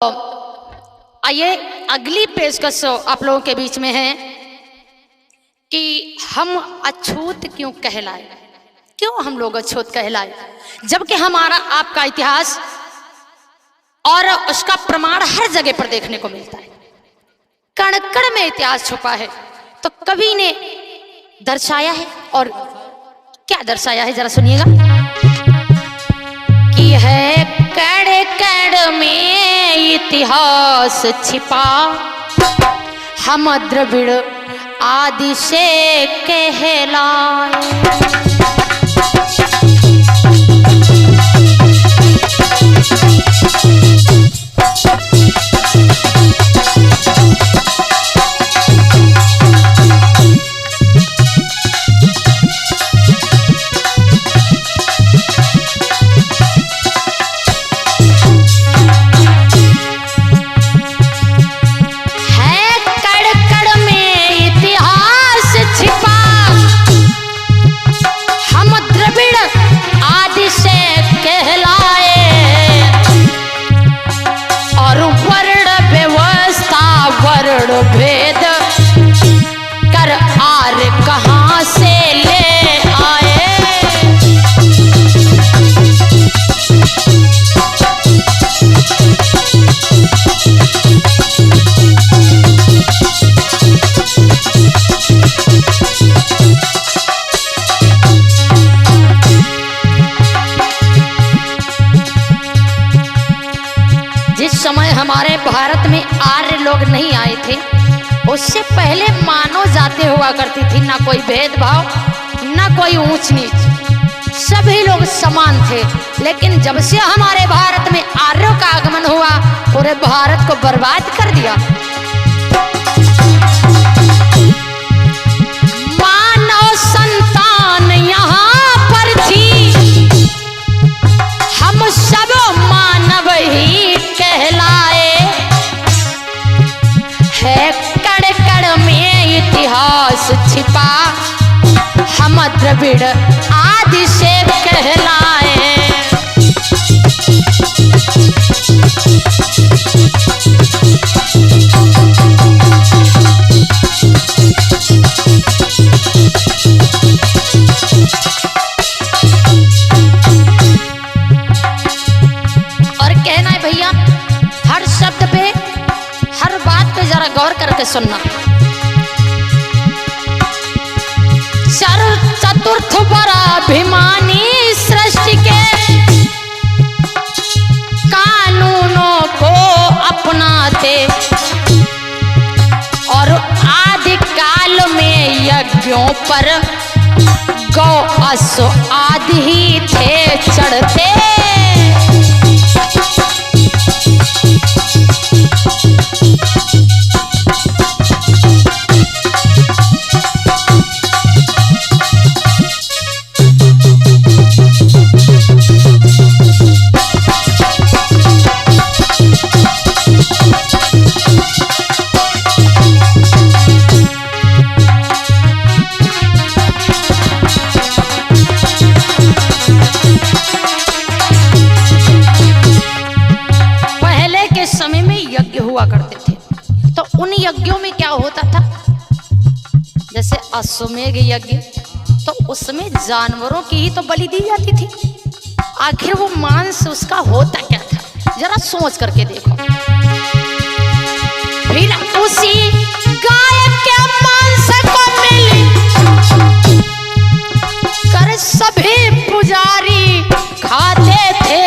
आइए अगली पेशकश आप लोगों के बीच में है कि हम अछूत क्यों कहलाए, क्यों हम लोग अछूत कहलाए, जबकि हमारा आपका इतिहास और उसका प्रमाण हर जगह पर देखने को मिलता है। कण कण में इतिहास छुपा है। तो कवि ने दर्शाया है, और क्या दर्शाया है जरा सुनिएगा कि है कण कण में इतिहास छिपा, हम द्रविड़ आदि से कहलाए। भेद कर आर कहां से ले आए। जिस समय हमारे भारत में आर्य लोग नहीं आए थे, उससे पहले मानव जातें हुआ करती थी, ना कोई भेदभाव ना कोई ऊंच नीच, सभी लोग समान थे। लेकिन जब से हमारे भारत में आर्यों का आगमन हुआ, पूरे भारत को बर्बाद कर दिया। मानव संतान यहाँ पर थी, हम सब मानव ही कहलाए। है कण कण में इतिहास छिपा, हम द्रविड़ आदि से कहलाए। और कहना है भैया, हर शब्द पे हर बात पे जरा गौर करके सुनना। चतुर्थ पराभिमानी सृष्टि के कानूनों को अपनाते, और आदि काल में यज्ञों पर गौ अश्व आदि ही थे चढ़ते। करते थे, तो उन यज्ञों में क्या होता था, जैसे अश्वमेध यज्ञ, तो उसमें जानवरों की ही तो बलि दी जाती थी। आखिर वो मांस उसका होता क्या था, जरा सोच करके देखो। फिर उसी गाय के मांस को मिल कर सभी पुजारी खाते थे।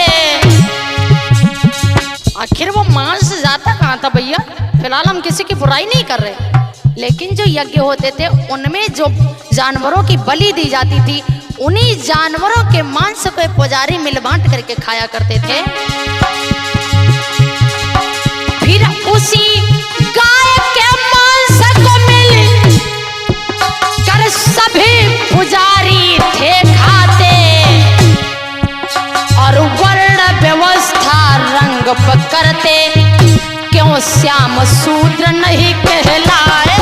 आखिर वो मांस जाता कहाँ था भैया? फिलहाल हम किसी की बुराई नहीं कर रहे, लेकिन जो यज्ञ होते थे उनमें जो जानवरों की बलि दी जाती थी, उन्हीं जानवरों के मांस को पुजारी मिल बांट करके खाया करते थे। फिर उसी गाय के मांस को मिल कर सभी पुजारी थे खाते, और वर्ण व्यवस्था रंग पकड़ते, क्यों श्याम शूद्र नहीं कहलाए।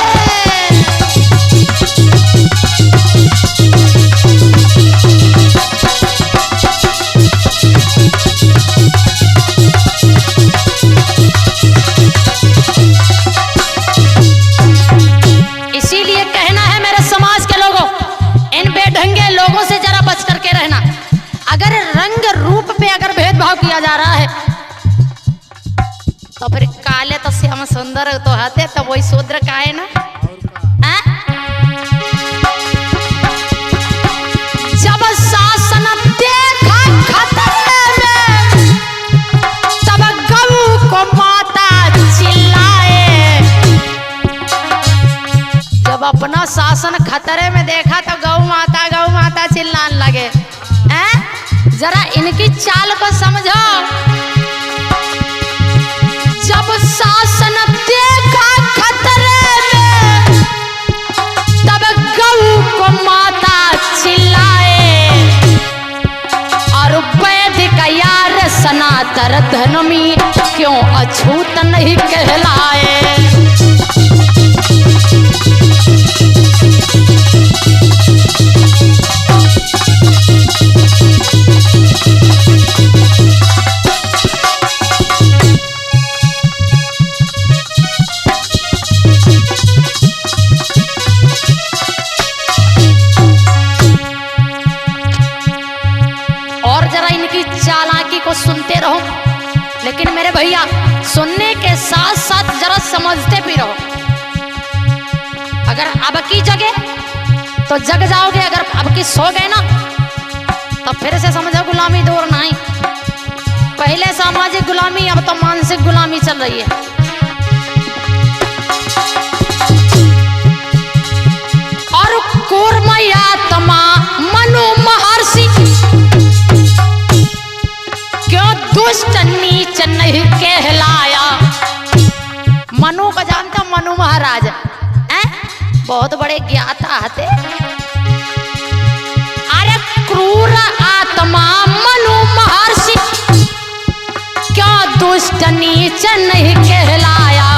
जा रहा है। तो फिर काले तो श्याम सुंदर तो हते तो वही शूद्र का है ना। जब शासन देखा खतरे में तब गऊ को माता चिल्लाए। जब अपना शासन खतरे में देखा तो गौ माता चिल्लाने लगे। जरा इनकी चाल को समझो। जब शासन देखा खतरे में तब गऊ को माता चिल्लाए। और वैदिक यार सनातन धर्म क्यों अछूत नहीं कहलाए। सुनते रहो, लेकिन मेरे भैया सुनने के साथ साथ जरा समझते भी रहो। अगर अब की जगह तो जग जाओगे, अगर अब की सो गए ना तो फिर से समझो गुलामी दूर नहीं। पहले सामाजिक गुलामी, अब तो मानसिक गुलामी चल रही है। और कूर्मयात्मा मनु महर्षि क्यों दुष्ट नीच नहीं कहलाया। मनु को जानता, मनु महाराज बहुत बड़े ज्ञाता थे। अरे क्रूर आत्मा मनु महर्षि क्यों दुष्ट नीच नहीं कहलाया।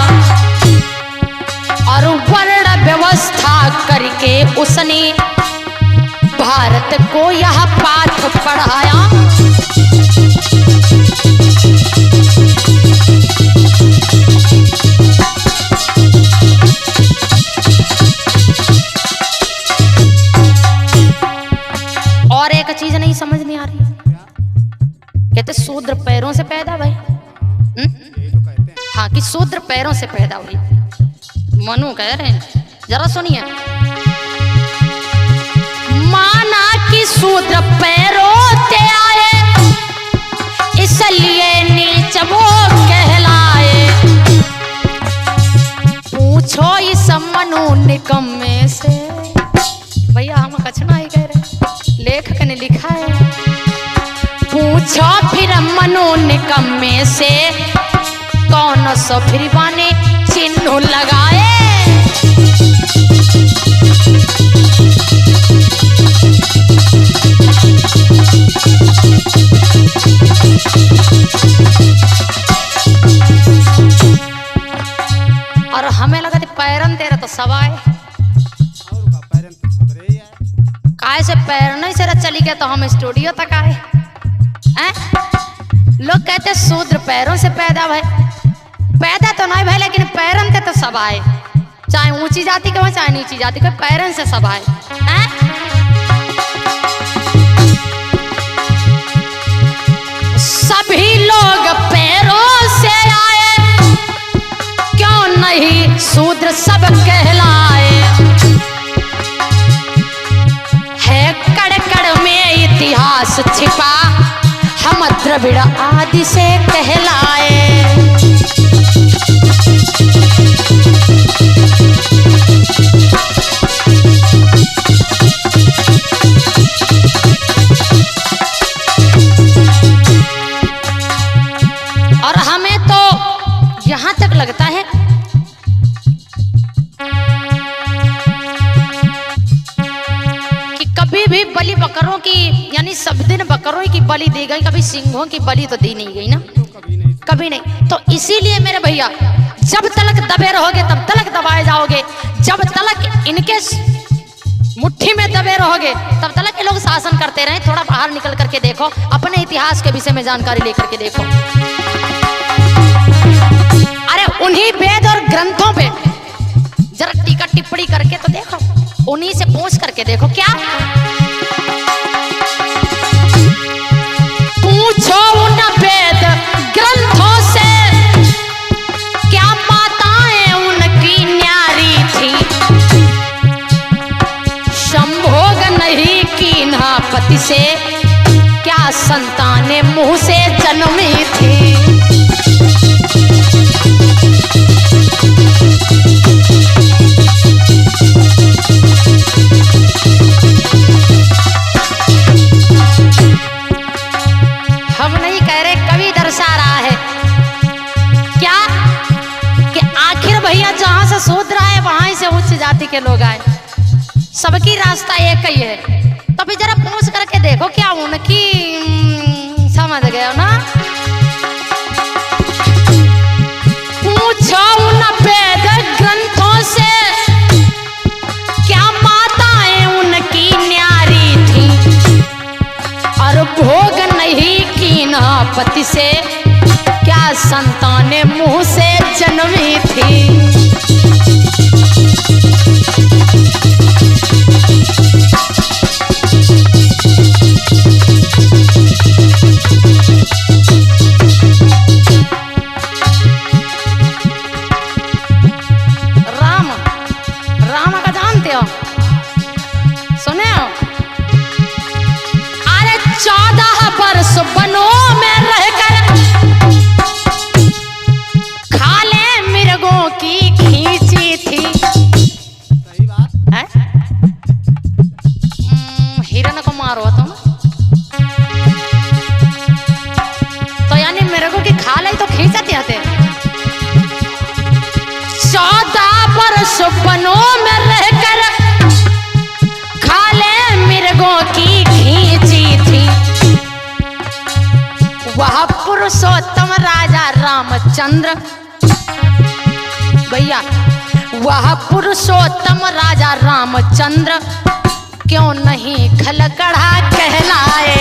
और वर्ण व्यवस्था करके उसने भारत को यह पाठ पढ़ाया। और एक चीज नहीं समझ नहीं आ रही, कहते शूद्र पैरों से पैदा भाई। हाँ, कि शूद्र पैरों से पैदा हुई। मनु कह रहे हैं, जरा सुनिए। माना कि शूद्र पैरों से आए इसलिए नीच वो कहलाए। पूछो इस मनु निकम्मे से। भैया हम कछना ही कह रहे, लेखक ने लिखा है। पूछो फिर मनु निकम्मे से कौन सो फिर बाने चिन्ह लगाए। और हमें लगा पैरन तेरा तो सवाए काय से पैर नहीं से चली गए तो हम स्टूडियो तक आए। लोग कहते शूद्र पैरों से पैदा भाई। पैदा तो नहीं भाई, लेकिन पैरन थे तो सब आए। चाहे ऊंची जाति के हो चाहे नीची जाति के, पैरन से सब आए। सभी लोग पैरों से आए, क्यों नहीं शूद्र सब कहलाए। इतिहास छिपा हम द्रविड़ आदि से कहलाए। और हमें तो यहां तक लगता है भी बलि बकरों की, यानी सब दिन बकरों की बलि दी गई, कभी सिंहों की बलि तो दी नहीं गई ना, कभी नहीं। तो इसीलिए मेरे भैया जब तलक दबे रहोगे तब तलक दबाए जाओगे। जब तलक इनके मुट्ठी में दबे रहोगे तब तलक ये लोग शासन करते रहे। थोड़ा बाहर निकल करके देखो, अपने इतिहास के विषय में जानकारी लेकर के देखो। अरे उन्हीं वेद और ग्रंथों पे जरा टीका टिप्पणी करके तो देखो, उन्हीं से पूछ करके देखो। क्या पूछो उन वेद संतानें मुंह से जन्मी थी। हम नहीं कह रहे, कवि दर्शा रहा है क्या कि आखिर भैया जहां से शूद्र आए वहां से उच्च जाति के लोग आए, सबकी रास्ता एक ही है। तो फिर जरा पूछ करके देखो क्या उनकी समझ गए हो ना। पूछो उन वेद ग्रंथों से क्या माताएं उनकी न्यारी थी, और भोग नहीं कीना पति से क्या संतानें मुंह से जन्मी थी। राम का जानते हो, सुने हो? अरे 14 वर्ष वनों में रहकर खाले मिर्गों की खींची थी। सही बात है। हिरण को मारो तुम तो यानी मिर्गों की खाले तो खींचते आते। 14 वर्ष वनों में रहकर खाले मिर्गों की खींची थी। वह पुरुषोत्तम राजा रामचंद्र, भैया वह पुरुषोत्तम राजा रामचंद्र क्यों नहीं खलकड़ा कहलाए।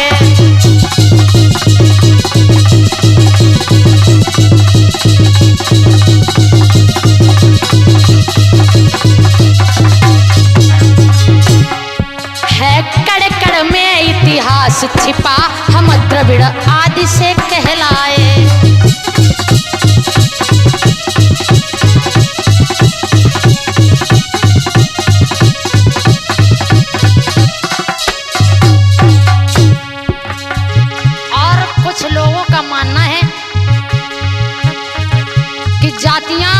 है कड़ कड़ में इतिहास छिपा, हम द्रविड़ आदि से कहलाए। और कुछ लोगों का मानना है कि जातियां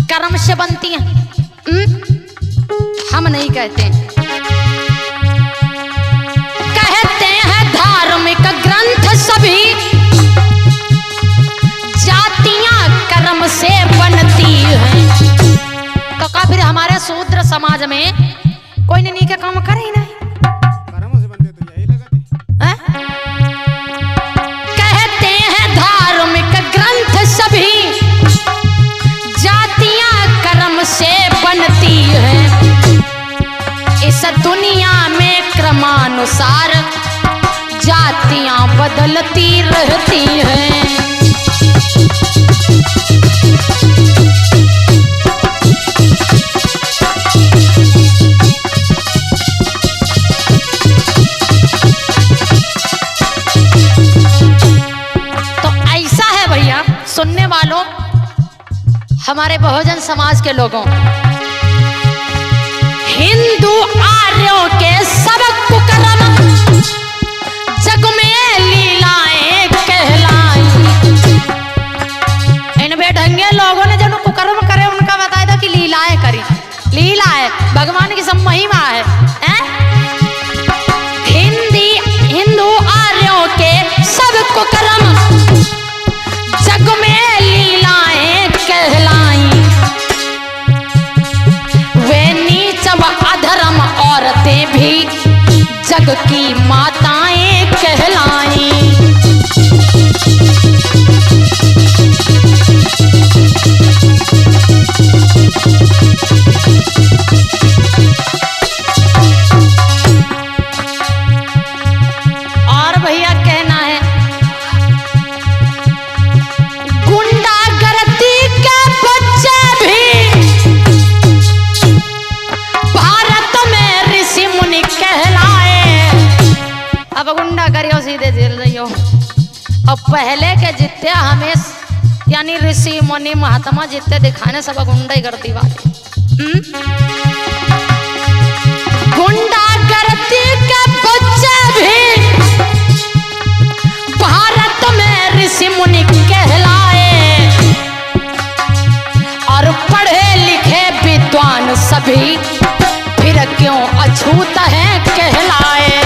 कर्म से बनती हैं। हम नहीं कहते हैं। धार्मिक ग्रंथ सभी जातियां कर्म से बनती हैं। तो का फिर हमारे शूद्र समाज में कोई नहीं के काम करे ही नहीं, कर्म से बनते तो यही लगाते। कहते हैं धार्मिक ग्रंथ सभी जातियां कर्म से बनती हैं। इस दुनिया में क्रमानुसार जातियां बदलती रहती हैं। तो ऐसा है भैया, सुनने वालों, हमारे बहुजन समाज के लोगों, हिंदू आर्यों के सब कुकर्म जग में लीलाएं कहलाई। इन बेढंगे लोगों ने जो कुकर्म करे उनका बताया था कि लीलाएं करी। लीला है, भगवान की सब महिमा है, हिंदू आर्यों के सब कुकर्म जग में लीलाएं कहलाई। वे नीच व अधर्म औरतें भी जग की माताएं कहलाई। और भैया कहना है, गुंडागर्दी के बच्चे भी भारत में ऋषि मुनि कहलाए। अब गुंडा करियो सीधे जेल जाइयो। और पहले के जितने हमें यानी ऋषि मुनि महात्मा जितने दिखाने सब गुंडा ही करती वाले। गुंडागर्दी के बच्चे भी भी फिर क्यों अछूत है कहलाए।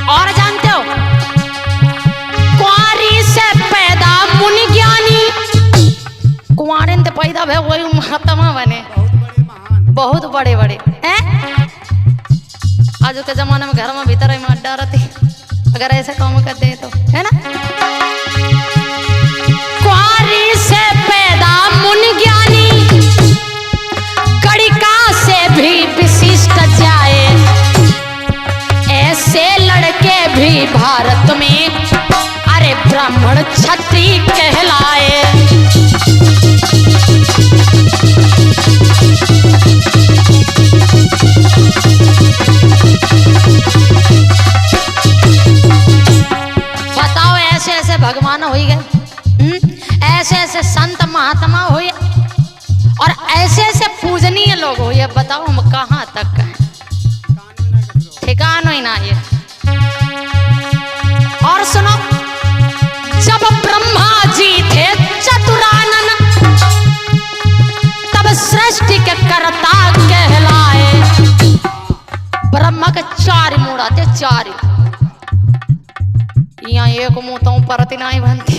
और जानते हो कुंवारी से पैदा मुनि ज्ञानी, कुंवारे से पैदा भे वही महात्मा बने, बहुत बड़े बड़े हैं। आज के जमाने में घर में भीतर ही मार डालती अगर ऐसे काम करते हैं तो, है ना। कुंवारी से पैदा मुनि ज्ञानी, गणिका से भी विशिष्ट जाए, ऐसे लड़के भी भारत में अरे ब्राह्मण क्षत्रिय कहलाए। बताओ ऐसे ऐसे भगवान हो गए, ऐसे ऐसे संत महात्मा हो और ऐसे ऐसे पूजनीय लोग हो, ये बताओ हम कहाँ तक हैं, ठिकाना ही ना ये। और सुनो, जब ब्रह्मा जी थे चतुरानन, तब सृष्टि के कर्ता कहलाए। ब्रह्मा के चार मुंह आते, चार, यहाँ एक मुंह तो परत नहीं बनती।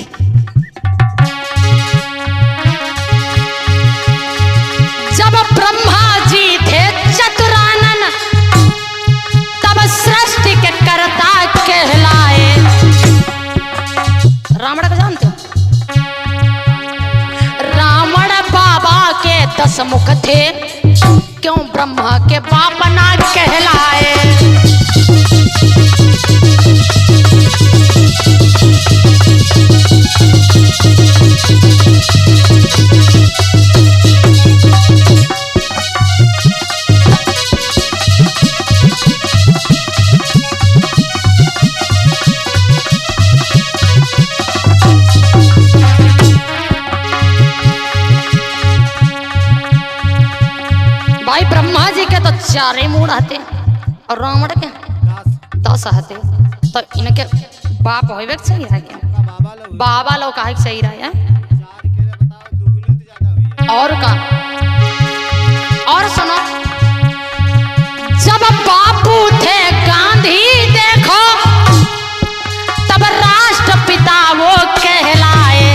जब ब्रह्मा जी थे चतुरानन, तब सृष्टि के कर्ता कहलाए। रावण को जानते हो? रावण बाबा के 10 मुख थे, क्यों ब्रह्मा के बाप ना कहलाए। भाई ब्रह्मा जी के तो 4 मुंह आते और रावण के 10 आते, तो इनके बाप होवे के सही है क्या? बाबा लोग काहे के सही रहे हैं? और का और सुनो, जब बापू थे गांधी देखो, तब राष्ट्रपिता वो कहलाए।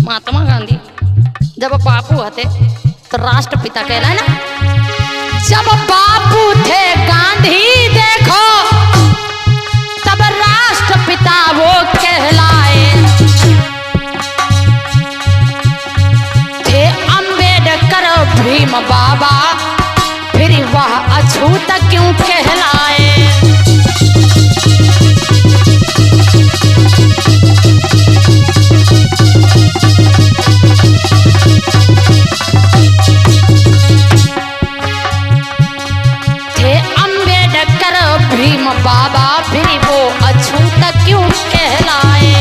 महात्मा गांधी जब बापू हते तो राष्ट्रपिता कहलाए ना। जब बापू थे गांधी देखो, तब राष्ट्रपिता वो कहलाए। थे अंबेडकर भीम बाबा, फिर वह अछूत क्यों कहलाए। भीम बाबा, फिर वो अछूत क्यों कहलाए।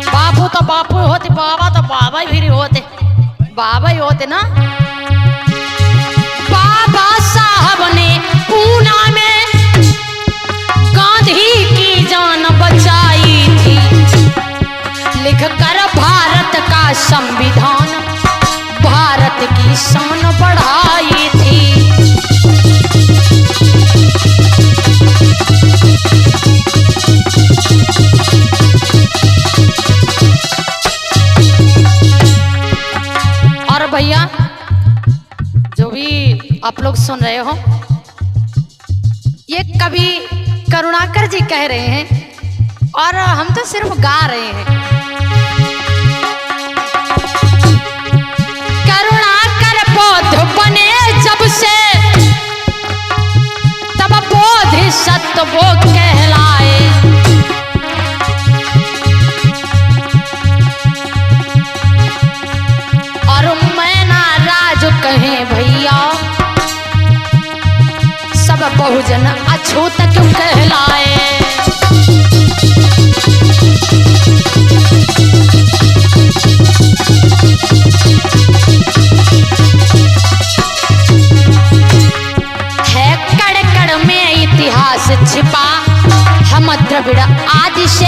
बापू तो बापू होते, बाबा तो बाबा ही फिर होते, बाबा ही होते ना। बाबा साहब ने पूना में गांधी की जान बचाई थी, लिखकर भारत का संविधान भारत की शान बढ़ाई थी। और भैया जो भी आप लोग सुन रहे हो, ये कवि करुणाकर जी कह रहे हैं और हम तो सिर्फ गा रहे हैं। करुणाकर बौद्ध बने जब से, तब बोधिसत्व वो कहलाए। और मैना राज कहे भैया, सब बहुजन अछूत क्यों कहलाए। छिपा हम द्रविड़ आदि से